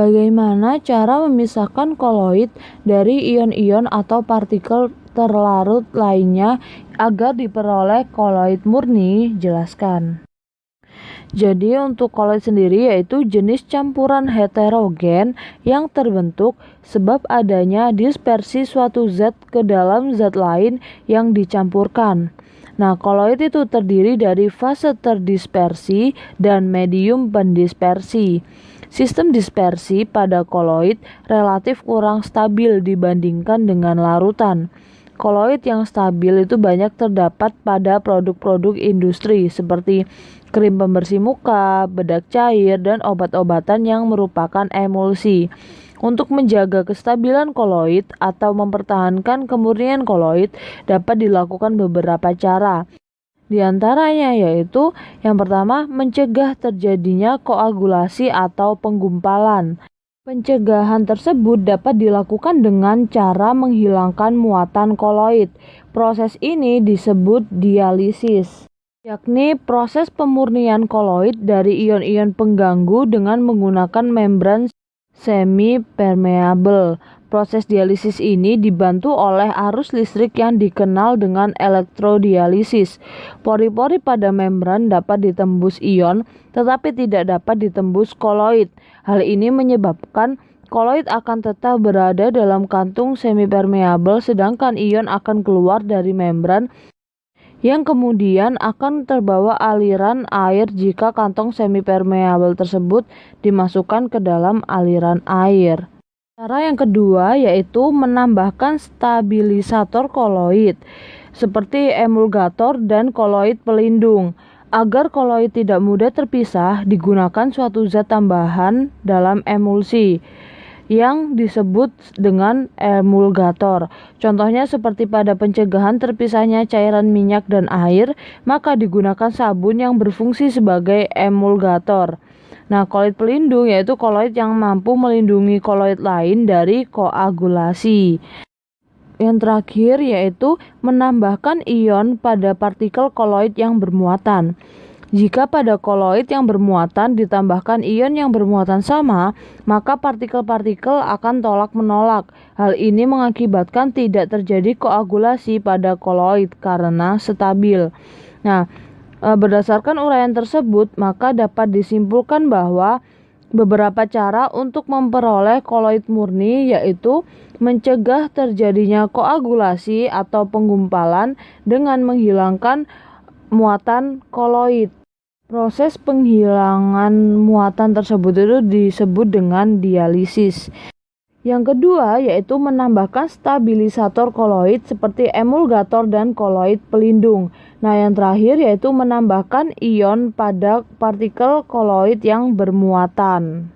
Bagaimana cara memisahkan koloid dari ion-ion atau partikel terlarut lainnya agar diperoleh koloid murni? Jelaskan. Jadi untuk koloid sendiri yaitu jenis campuran heterogen yang terbentuk sebab adanya dispersi suatu zat ke dalam zat lain yang dicampurkan. Nah, koloid itu terdiri dari fase terdispersi dan medium pendispersi. Sistem dispersi pada koloid relatif kurang stabil dibandingkan dengan larutan. Koloid yang stabil itu banyak terdapat pada produk-produk industri seperti krim pembersih muka, bedak cair, dan obat-obatan yang merupakan emulsi. Untuk menjaga kestabilan koloid atau mempertahankan kemurnian koloid dapat dilakukan beberapa cara. Di antaranya yaitu yang pertama mencegah terjadinya koagulasi atau penggumpalan. Pencegahan tersebut dapat dilakukan dengan cara menghilangkan muatan koloid. Proses ini disebut dialisis, yakni proses pemurnian koloid dari ion-ion pengganggu dengan menggunakan membran semi-permeabel. Proses dialisis ini dibantu oleh arus listrik yang dikenal dengan elektrodialisis. Pori-pori pada membran dapat ditembus ion, tetapi tidak dapat ditembus koloid. Hal ini menyebabkan koloid akan tetap berada dalam kantung semi-permeabel, sedangkan ion akan keluar dari membran yang kemudian akan terbawa aliran air jika kantong semi-permeabel tersebut dimasukkan ke dalam aliran air. Cara yang kedua yaitu menambahkan stabilisator koloid seperti emulgator dan koloid pelindung. Agar koloid tidak mudah terpisah, digunakan suatu zat tambahan dalam emulsi yang disebut dengan emulgator. Contohnya seperti pada pencegahan terpisahnya cairan minyak dan air, maka digunakan sabun yang berfungsi sebagai emulgator. Nah, koloid pelindung yaitu koloid yang mampu melindungi koloid lain dari koagulasi. Yang terakhir yaitu menambahkan ion pada partikel koloid yang bermuatan. Jika pada koloid yang bermuatan ditambahkan ion yang bermuatan sama, maka partikel-partikel akan tolak-menolak. Hal ini mengakibatkan tidak terjadi koagulasi pada koloid karena stabil. Nah, berdasarkan uraian tersebut, maka dapat disimpulkan bahwa beberapa cara untuk memperoleh koloid murni yaitu mencegah terjadinya koagulasi atau penggumpalan dengan menghilangkan muatan koloid. Proses penghilangan muatan tersebut itu disebut dengan dialisis. Yang kedua yaitu menambahkan stabilisator koloid seperti emulgator dan koloid pelindung. Nah, yang terakhir yaitu menambahkan ion pada partikel koloid yang bermuatan.